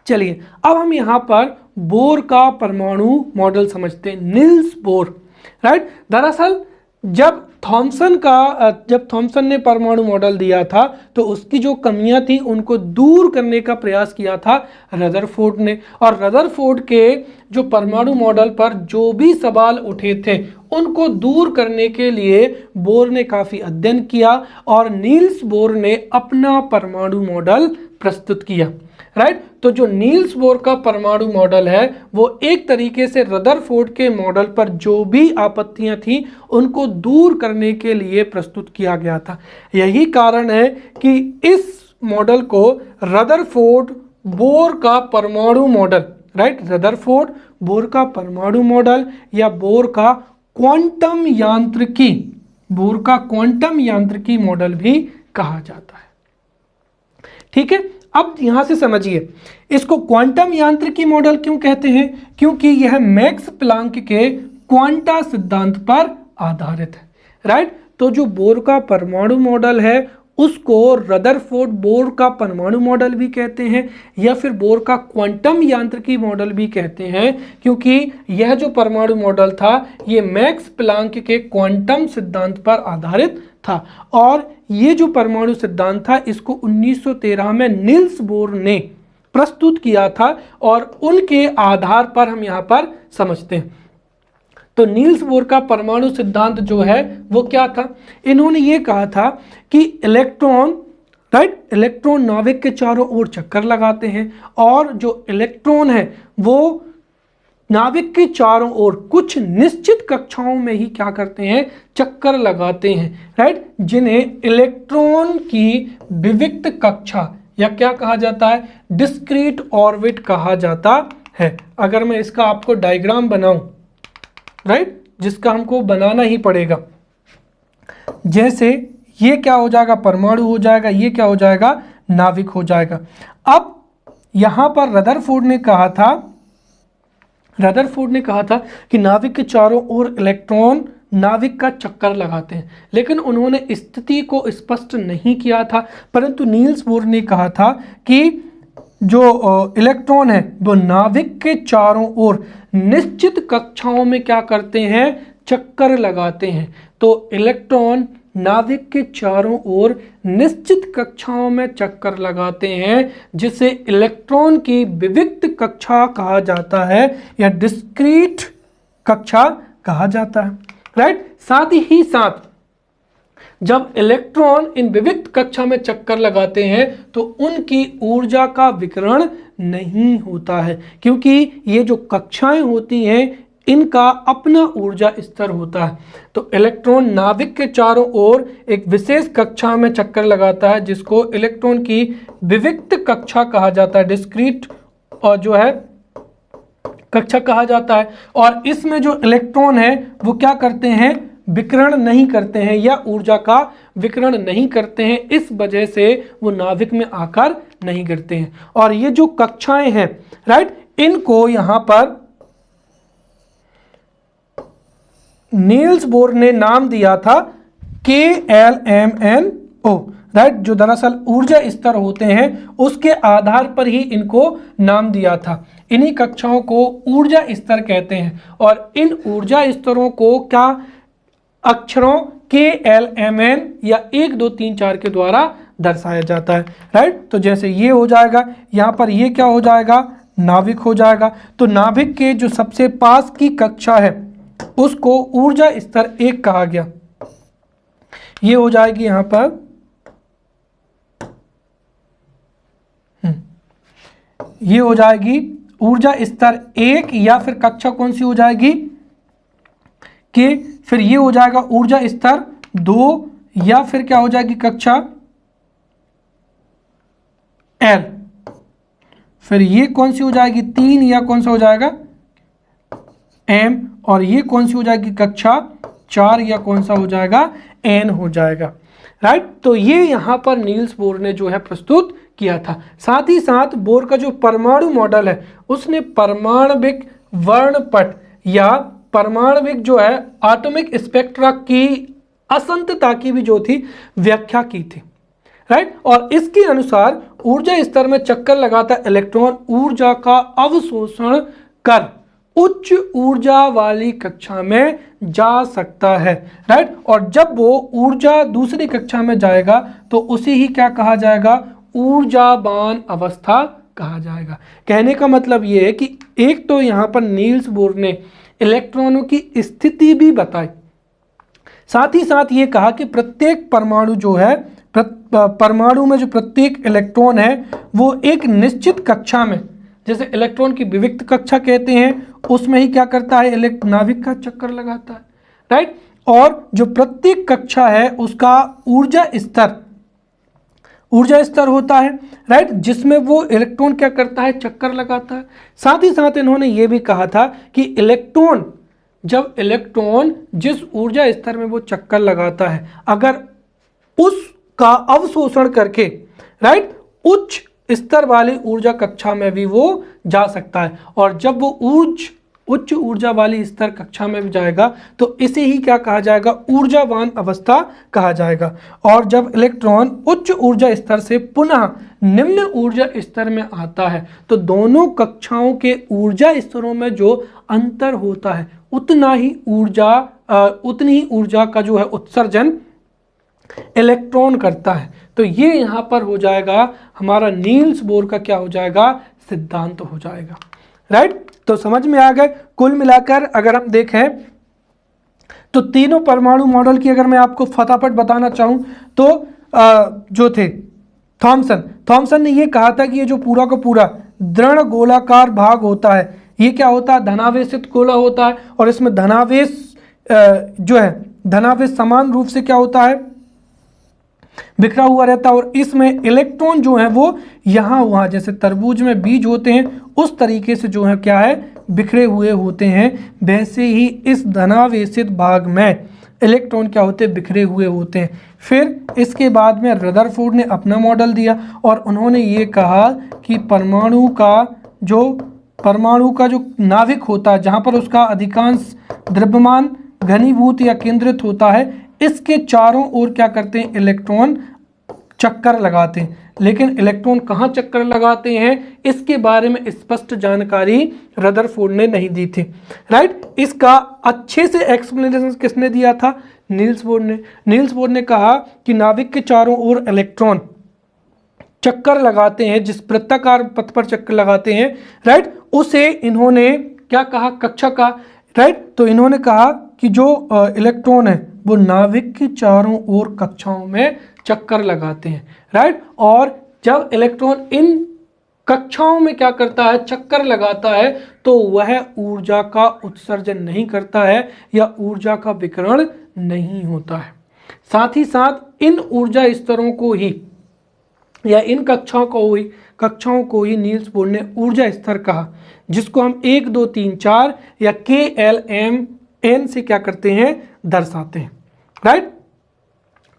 चलिए अब हम यहां पर बोर का परमाणु मॉडल समझते हैं, नील्स बोर, राइट। दरअसल जब थॉमसन ने परमाणु मॉडल दिया था तो उसकी जो कमियां थी उनको दूर करने का प्रयास किया था रदरफोर्ड ने, और रदरफोर्ड के जो परमाणु मॉडल पर जो भी सवाल उठे थे उनको दूर करने के लिए बोर ने काफी अध्ययन किया और नील्स बोर ने अपना परमाणु मॉडल प्रस्तुत किया, राइट। तो जो नील्स बोर का परमाणु मॉडल है वो एक तरीके से रदरफोर्ड के मॉडल पर जो भी आपत्तियां थी उनको दूर करने के लिए प्रस्तुत किया गया था। यही कारण है कि इस मॉडल को रदरफोर्ड बोर का परमाणु मॉडल, राइट, रदरफोर्ड बोर का परमाणु मॉडल या बोर का क्वांटम यांत्रिकी मॉडल भी कहा जाता है। ठीक है, अब यहां से समझिए इसको क्वांटम यांत्रिकी मॉडल क्यों कहते हैं, क्योंकि यह मैक्स प्लांक के क्वांटा सिद्धांत पर आधारित है, राइट। तो जो बोर का परमाणु मॉडल है उसको रदरफोर्ड बोर का परमाणु मॉडल भी कहते हैं या फिर बोर का क्वांटम यांत्रिकी मॉडल भी कहते हैं, क्योंकि यह जो परमाणु मॉडल था ये मैक्स प्लांक के क्वांटम सिद्धांत पर आधारित था। और ये जो परमाणु सिद्धांत था इसको 1913 में नील्स बोर ने प्रस्तुत किया था और उनके आधार पर हम यहाँ पर समझते हैं। तो नील्स बोर का परमाणु सिद्धांत जो है वो क्या था, इन्होंने ये कहा था कि इलेक्ट्रॉन, राइट, इलेक्ट्रॉन नाभिक के चारों ओर चक्कर लगाते हैं और जो इलेक्ट्रॉन है वो नाभिक के चारों ओर कुछ निश्चित कक्षाओं में ही क्या करते हैं, चक्कर लगाते हैं, राइट, जिन्हें इलेक्ट्रॉन की विविक्त कक्षा या क्या कहा जाता है, डिस्क्रीट ऑर्बिट कहा जाता है। अगर मैं इसका आपको डायग्राम बनाऊं, राइट, जिसका हमको बनाना ही पड़ेगा, जैसे ये क्या हो जाएगा, परमाणु हो जाएगा, ये क्या हो जाएगा, नाभिक हो जाएगा। अब यहां पर रदरफोर्ड ने कहा था कि नाभिक के चारों ओर इलेक्ट्रॉन नाभिक का चक्कर लगाते हैं, लेकिन उन्होंने स्थिति को स्पष्ट नहीं किया था। परंतु नील्स बोर ने कहा था कि जो इलेक्ट्रॉन है वो नाभिक के चारों ओर निश्चित कक्षाओं में क्या करते हैं, चक्कर लगाते हैं। तो इलेक्ट्रॉन नाभिक के चारों ओर निश्चित कक्षाओं में चक्कर लगाते हैं, जिसे इलेक्ट्रॉन की विविक्त कक्षा कहा जाता है या डिस्क्रीट कक्षा कहा जाता है, राइट। साथ ही साथ जब इलेक्ट्रॉन इन विविक्त कक्षा में चक्कर लगाते हैं तो उनकी ऊर्जा का विकिरण नहीं होता है, क्योंकि ये जो कक्षाएं होती हैं इनका अपना ऊर्जा स्तर होता है। तो इलेक्ट्रॉन नाभिक के चारों ओर एक विशेष कक्षा में चक्कर लगाता है जिसको इलेक्ट्रॉन की विविक्त कक्षा कहा जाता है, डिस्क्रीट और जो है कक्षा कहा जाता है। और इसमें जो इलेक्ट्रॉन है वो क्या करते हैं, विकिरण नहीं करते हैं या ऊर्जा का विकिरण नहीं करते हैं, इस वजह से वो नाभिक में आकर नहीं गिरते हैं। और ये जो कक्षाएं हैं, राइट, इनको यहां पर नील्स बोर ने नाम दिया था KLMNO, राइट, जो दरअसल ऊर्जा स्तर होते हैं उसके आधार पर ही इनको नाम दिया था। इन्हीं कक्षाओं को ऊर्जा स्तर कहते हैं और इन ऊर्जा स्तरों को क्या अक्षरों KLMN या 1 2 3 4 के द्वारा दर्शाया जाता है, राइट। तो जैसे ये हो जाएगा, यहाँ पर ये क्या हो जाएगा, नाभिक हो जाएगा। तो नाभिक के जो सबसे पास की कक्षा है उसको ऊर्जा स्तर 1 कहा गया। ये हो जाएगी यहाँ पर ये हो जाएगी ऊर्जा स्तर 1, या फिर कक्षा कौन सी हो जाएगी कि फिर ये हो जाएगा ऊर्जा स्तर 2, या फिर क्या हो जाएगी कक्षा L। फिर ये कौन सी हो जाएगी 3, या कौन सा हो जाएगा M, और ये कौन सी हो जाएगी कक्षा 4, या कौन सा हो जाएगा N हो जाएगा, राइट। तो ये यहाँ पर नील्स बोर ने जो है प्रस्तुत किया था। साथ ही साथ बोर का जो परमाणु मॉडल है उसने परमाणविक वर्णपट या परमाणविक जो है एटॉमिक स्पेक्ट्रा की असंतता की भी जो थी व्याख्या की थी, राइट। और इसके अनुसार ऊर्जा स्तर में चक्कर लगाता इलेक्ट्रॉन ऊर्जा का अवशोषण कर उच्च ऊर्जा वाली कक्षा में जा सकता है, राइट। और जब वो ऊर्जा दूसरी कक्षा में जाएगा तो उसे ही क्या कहा जाएगा, ऊर्जावान अवस्था कहा जाएगा। कहने का मतलब ये है कि एक तो यहाँ पर नील्स बोर ने इलेक्ट्रॉनों की स्थिति भी बताई, साथ ही साथ ये कहा कि प्रत्येक परमाणु जो है परमाणु में जो प्रत्येक इलेक्ट्रॉन है वो एक निश्चित कक्षा में, जैसे इलेक्ट्रॉन की विविक्त कक्षा कहते हैं, उसमें ही क्या करता है नाभिक का चक्कर लगाता है, राइट। और जो प्रत्येक कक्षा है उसका ऊर्जा स्तर होता है, राइट, जिसमें वो इलेक्ट्रॉन क्या करता है, चक्कर लगाता है। साथ ही साथ इन्होंने ये भी कहा था कि जब इलेक्ट्रॉन जिस ऊर्जा स्तर में वो चक्कर लगाता है अगर उसका अवशोषण करके, राइट, उच्च स्तर वाली ऊर्जा कक्षा में भी वो जा सकता है। और जब वो उच्च ऊर्जा वाली स्तर कक्षा में भी जाएगा तो इसे ही क्या कहा जाएगा, ऊर्जावान अवस्था कहा जाएगा। और जब इलेक्ट्रॉन उच्च ऊर्जा स्तर से पुनः निम्न ऊर्जा स्तर में आता है तो दोनों कक्षाओं के ऊर्जा स्तरों में जो अंतर होता है उतनी ही ऊर्जा का जो है उत्सर्जन इलेक्ट्रॉन करता है। तो ये यहाँ पर हो जाएगा हमारा नील्स बोर का क्या हो जाएगा, सिद्धांत हो जाएगा, राइट। तो समझ में आ गए। कुल मिलाकर अगर हम देखें तो तीनों परमाणु मॉडल की अगर मैं आपको फटाफट बताना चाहूं तो जो थे थॉमसन ने ये कहा था कि ये जो पूरा का पूरा दृढ़ गोलाकार भाग होता है ये क्या होता है, धनावेशित गोला होता है। और इसमें धनावेश समान रूप से क्या होता है, बिखरा हुआ रहता है। और इसमें इलेक्ट्रॉन जो है वो यहाँ वहाँ, जैसे तरबूज में बीज होते हैं उस तरीके से जो है क्या है, बिखरे हुए होते हैं। वैसे ही इस धनावेशित भाग में इलेक्ट्रॉन क्या होते हैं, बिखरे हुए होते हैं। फिर इसके बाद में रदरफोर्ड ने अपना मॉडल दिया और उन्होंने ये कहा कि परमाणु का जो नाभिक होता है जहाँ पर उसका अधिकांश द्रव्यमान घनीभूत या केंद्रित होता है, इसके चारों ओर क्या करते हैं, इलेक्ट्रॉन चक्कर लगाते हैं। लेकिन इलेक्ट्रॉन कहाँ चक्कर लगाते हैं इसके बारे में स्पष्ट जानकारी रदरफोर्ड ने नहीं दी थी, राइट। इसका अच्छे से एक्सप्लेनेशन किसने दिया था, नील्स बोर ने कहा कि नाभिक के चारों ओर इलेक्ट्रॉन चक्कर लगाते हैं, जिस वृत्ताकार पथ पर चक्कर लगाते हैं, राइट, उसे इन्होंने क्या कहा, कक्षा का, राइट। तो इन्होंने कहा कि जो इलेक्ट्रॉन है वो नाभिक की चारों ओर कक्षाओं में चक्कर लगाते हैं, राइट। और जब इलेक्ट्रॉन इन कक्षाओं में क्या करता है, चक्कर लगाता है, तो वह ऊर्जा का उत्सर्जन नहीं करता है या ऊर्जा का विकिरण नहीं होता है। साथ ही साथ इन ऊर्जा स्तरों को ही या इन कक्षाओं को ही नील्स बोर ने ऊर्जा स्तर कहा, जिसको हम 1 2 3 4 या KLMN से क्या करते हैं, दर्शाते हैं, राइट।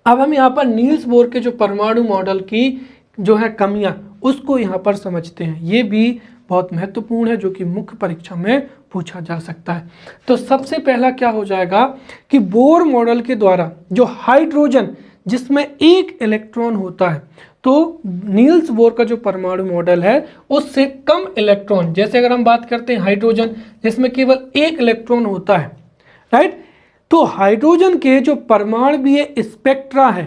अब हम यहाँ पर नील्स बोर के जो परमाणु मॉडल की जो है कमियां उसको यहाँ पर समझते हैं। ये भी बहुत महत्वपूर्ण है जो कि मुख्य परीक्षा में पूछा जा सकता है। तो सबसे पहला क्या हो जाएगा कि बोर मॉडल के द्वारा जो हाइड्रोजन जिसमें एक इलेक्ट्रॉन होता है, तो नील्स बोर का जो परमाणु मॉडल है उससे कम इलेक्ट्रॉन, जैसे अगर हम बात करते हैं हाइड्रोजन जिसमें केवल एक इलेक्ट्रॉन होता है, राइट, तो हाइड्रोजन के जो परमाणुीय स्पेक्ट्रा है,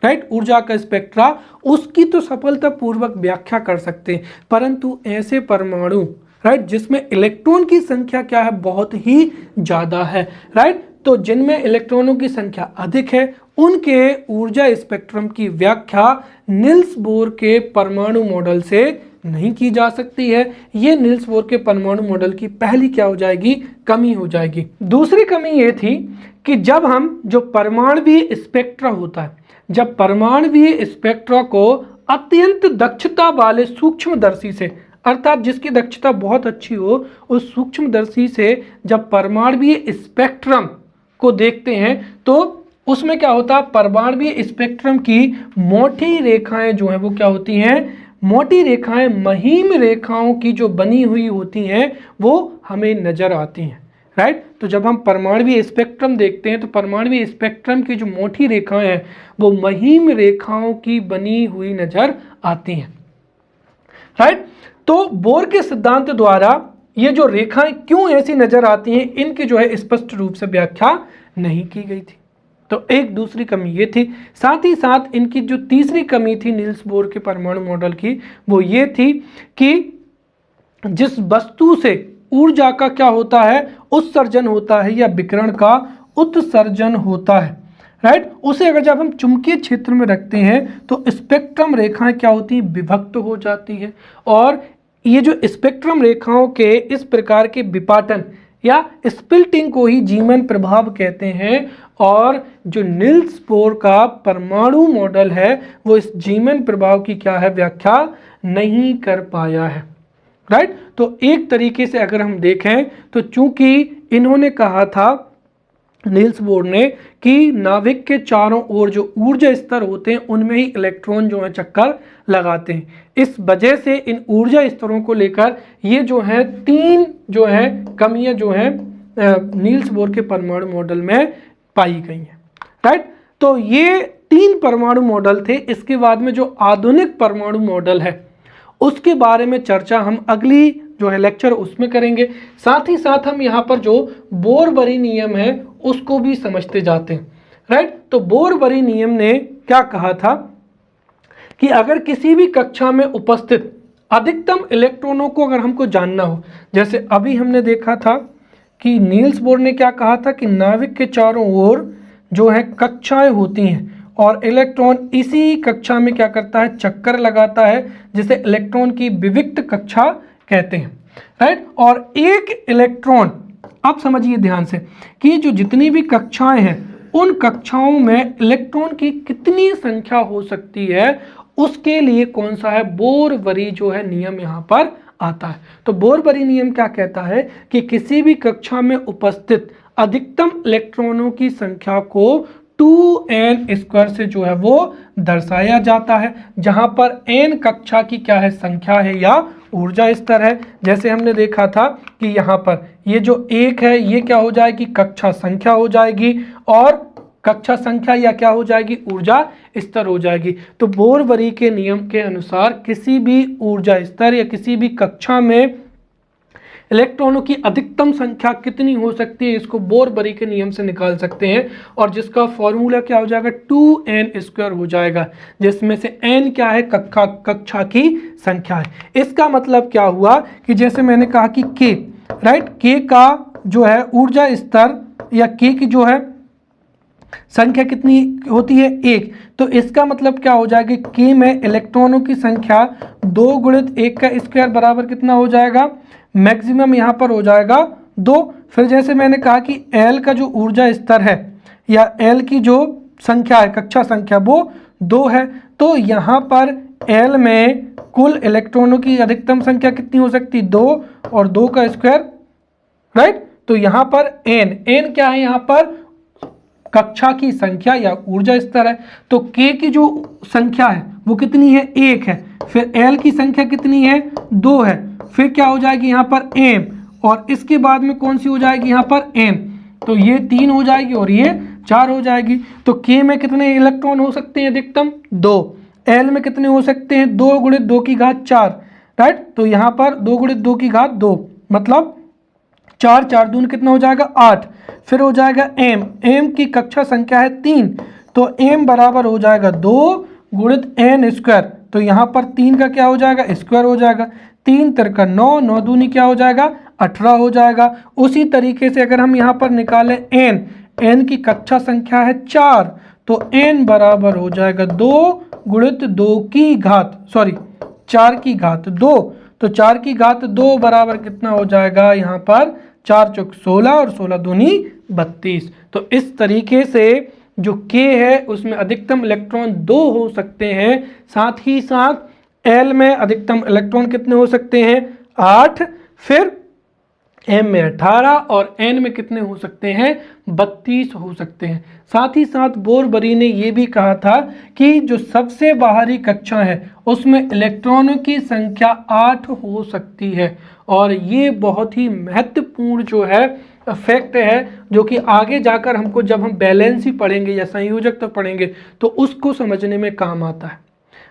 राइट, ऊर्जा का स्पेक्ट्रा, उसकी तो सफलतापूर्वक व्याख्या कर सकते हैं, परंतु ऐसे परमाणु, राइट, जिसमें इलेक्ट्रॉन की संख्या क्या है, बहुत ही ज़्यादा है, राइट, तो जिनमें इलेक्ट्रॉनों की संख्या अधिक है उनके ऊर्जा स्पेक्ट्रम की व्याख्या निल्स बोर के परमाणु मॉडल से नहीं की जा सकती है। ये निल्स बोर के परमाणु मॉडल की पहली क्या हो जाएगी, कमी हो जाएगी। दूसरी कमी ये थी कि जब हम जो परमाणुीय स्पेक्ट्रा होता है, जब परमाणुीय स्पेक्ट्रा को अत्यंत दक्षता वाले सूक्ष्मदर्शी से, अर्थात जिसकी दक्षता बहुत अच्छी हो, उस सूक्ष्मदर्शी से जब परमाणुीय स्पेक्ट्रम को देखते हैं तो उसमें क्या होता है, परमाणुीय स्पेक्ट्रम की मोटी रेखाएं जो हैं वो क्या होती हैं, मोटी रेखाएं, महीन रेखाओं की जो बनी हुई होती हैं वो हमें नजर आती हैं, राइट। तो जब हम परमाणुीय स्पेक्ट्रम देखते हैं तो परमाणुीय स्पेक्ट्रम की जो मोटी रेखाएं हैं वो महीन रेखाओं की बनी हुई नजर आती हैं, राइट। तो बोर के सिद्धांत द्वारा ये जो रेखाएं क्यों ऐसी नजर आती हैं, इनकी जो है स्पष्ट रूप से व्याख्या नहीं की गई थी। तो एक दूसरी कमी ये थी। साथ ही साथ इनकी जो तीसरी कमी थी निल्स बोर के परमाणु मॉडल की, वो ये थी कि जिस वस्तु से ऊर्जा का क्या होता है, उत्सर्जन होता है या विकिरण का उत्सर्जन होता है, राइट, उसे अगर जब हम चुंबकीय क्षेत्र में रखते हैं तो स्पेक्ट्रम रेखाएं क्या होती हैं, विभक्त हो जाती है। और ये जो स्पेक्ट्रम रेखाओं के इस प्रकार के विपाटन या स्प्लिटिंग को ही जीमन प्रभाव कहते हैं। और जो निल्स बोर का परमाणु मॉडल है वो इस जीमन प्रभाव की क्या है, व्याख्या नहीं कर पाया है, राइट। तो एक तरीके से अगर हम देखें तो चूंकि इन्होंने कहा था निल्स बोर ने कि नाभिक के चारों ओर जो ऊर्जा स्तर होते हैं उनमें ही इलेक्ट्रॉन जो है चक्कर लगाते हैं, इस वजह से इन ऊर्जा स्तरों को लेकर ये जो है तीन जो है कमियां जो है निल्स बोर के परमाणु मॉडल में पाई गई हैं, राइट। तो ये तीन परमाणु मॉडल थे। इसके बाद में जो आधुनिक परमाणु मॉडल है उसके बारे में चर्चा हम अगली जो है लेक्चर उसमें करेंगे। साथ ही साथ हम यहाँ पर जो बोर-बरी नियम है उसको भी समझते जाते हैं, राइट। तो बोर-बरी नियम ने क्या कहा था कि अगर किसी भी कक्षा में उपस्थित अधिकतम इलेक्ट्रॉनों को अगर हमको जानना हो, जैसे अभी हमने देखा था कि निल्स बोर ने क्या कहा था कि नाभिक के चारों ओर जो है कक्षाएं होती हैं और इलेक्ट्रॉन इसी कक्षा में क्या करता है, चक्कर लगाता है, जिसे इलेक्ट्रॉन की विविक्त कक्षा कहते हैं, राइट। और एक इलेक्ट्रॉन, अब समझिए ध्यान से कि जो जितनी भी कक्षाएं हैं उन कक्षाओं में इलेक्ट्रॉन की कितनी संख्या हो सकती है, उसके लिए कौन सा है, बोर-बरी जो है नियम यहाँ पर आता है। तो बोर-बरी नियम क्या कहता है कि किसी भी कक्षा में उपस्थित अधिकतम इलेक्ट्रॉनों की संख्या को 2n² से जो है वो दर्शाया जाता है, जहां पर n कक्षा की क्या है, संख्या है या ऊर्जा स्तर है। जैसे हमने देखा था कि यहाँ पर ये जो 1 है ये क्या हो जाएगी, कक्षा संख्या हो जाएगी, और कक्षा संख्या या क्या हो जाएगी, ऊर्जा स्तर हो जाएगी। तो बोर-बरी के नियम के अनुसार किसी भी ऊर्जा स्तर या किसी भी कक्षा में इलेक्ट्रॉनों की अधिकतम संख्या कितनी हो सकती है, इसको बोर-बरी के नियम से निकाल सकते हैं, और जिसका फॉर्मूला क्या हो जाएगा, 2n² हो जाएगा, जिसमें से n क्या है, कक्षा की संख्या है। इसका मतलब क्या हुआ कि जैसे मैंने कहा कि k, राइट, k का जो है ऊर्जा स्तर या k की जो है संख्या कितनी होती है, 1, तो इसका मतलब क्या हो जाएगा, k में इलेक्ट्रॉनों की संख्या 2 × 1 का स्क्वायर बराबर कितना हो जाएगा, मैक्सिमम यहाँ पर हो जाएगा 2। फिर जैसे मैंने कहा कि L का जो ऊर्जा स्तर है या L की जो संख्या है, कक्षा संख्या, वो 2 है, तो यहाँ पर L में कुल इलेक्ट्रॉनों की अधिकतम संख्या कितनी हो सकती है, 2 और 2 का स्क्वायर, राइट। तो यहाँ पर n क्या है, यहाँ पर कक्षा की संख्या या ऊर्जा स्तर है। तो k की जो संख्या है वो कितनी है, 1 है, फिर L की संख्या कितनी है, 2 है, फिर क्या हो जाएगी यहाँ पर m, और इसके बाद में कौन सी हो जाएगी यहाँ पर n, तो ये 3 हो जाएगी और ये 4 हो जाएगी। तो k में कितने इलेक्ट्रॉन हो सकते हैं, अधिकतम 2, L में कितने हो सकते हैं, 2 × 2 की घात 4, राइट। तो यहाँ पर 2 × 2 की घात 2, मतलब 4 4 दूनी कितना हो जाएगा 8। फिर हो जाएगा एम, एम की कक्षा संख्या है 3, तो एम बराबर हो जाएगा 2 गुणित एन स्क्वायर। तो यहाँ पर 3 का क्या हो जाएगा स्क्वायर हो जाएगा, 3 तिरका 9, 9 दूनी क्या हो जाएगा 18 हो जाएगा। उसी तरीके से अगर हम यहाँ पर निकालें एन, एन की कक्षा संख्या है 4, तो एन बराबर हो जाएगा 2 गुणित 2 की घात 4 की घात 2। तो 4 की घात 2 बराबर कितना हो जाएगा यहाँ पर 4 चौक 16 और 16 दूनी 32। तो इस तरीके से जो K है उसमें अधिकतम इलेक्ट्रॉन 2 हो सकते हैं, साथ ही साथ L में अधिकतम इलेक्ट्रॉन कितने हो सकते हैं 8, फिर M में 18 और N में कितने हो सकते हैं 32 हो सकते हैं। साथ ही साथ बोरबरी ने यह भी कहा था कि जो सबसे बाहरी कक्षा है उसमें इलेक्ट्रॉनों की संख्या 8 हो सकती है, और ये बहुत ही महत्वपूर्ण जो है फैक्ट है, जो कि आगे जाकर हमको जब हम बैलेंसी पढ़ेंगे या संयोजकता पढ़ेंगे तो उसको समझने में काम आता है,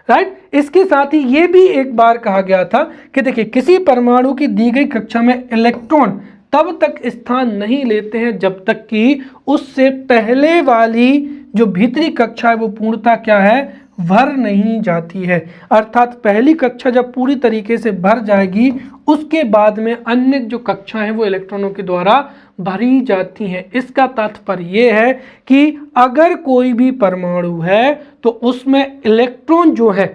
राइट। इसके साथ ही ये भी एक बार कहा गया था कि देखिए किसी परमाणु की दी गई कक्षा में इलेक्ट्रॉन तब तक स्थान नहीं लेते हैं जब तक कि उससे पहले वाली जो भीतरी कक्षा है वो पूर्णतः क्या है भर नहीं जाती है। अर्थात पहली कक्षा जब पूरी तरीके से भर जाएगी उसके बाद में अन्य जो कक्षा है वो इलेक्ट्रॉनों के द्वारा भरी जाती हैं। इसका तात्पर्य ये है कि अगर कोई भी परमाणु है तो उसमें इलेक्ट्रॉन जो है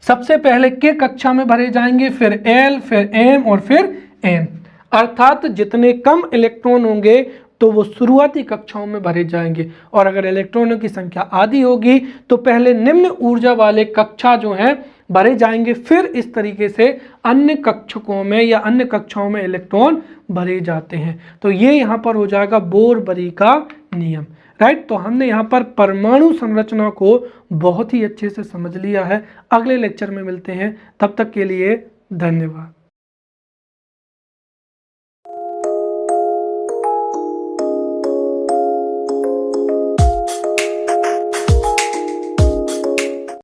सबसे पहले के कक्षा में भरे जाएंगे, फिर एल, फिर एम और फिर एन। अर्थात जितने कम इलेक्ट्रॉन होंगे तो वो शुरुआती कक्षाओं में भरे जाएंगे, और अगर इलेक्ट्रॉनों की संख्या आधी होगी तो पहले निम्न ऊर्जा वाले कक्षा जो हैं भरे जाएंगे, फिर इस तरीके से अन्य कक्षकों में या अन्य कक्षाओं में इलेक्ट्रॉन भरे जाते हैं। तो ये यहाँ पर हो जाएगा बोरबरी का नियम, राइट। तो हमने यहाँ पर परमाणु संरचना को बहुत ही अच्छे से समझ लिया है। अगले लेक्चर में मिलते हैं, तब तक के लिए धन्यवाद।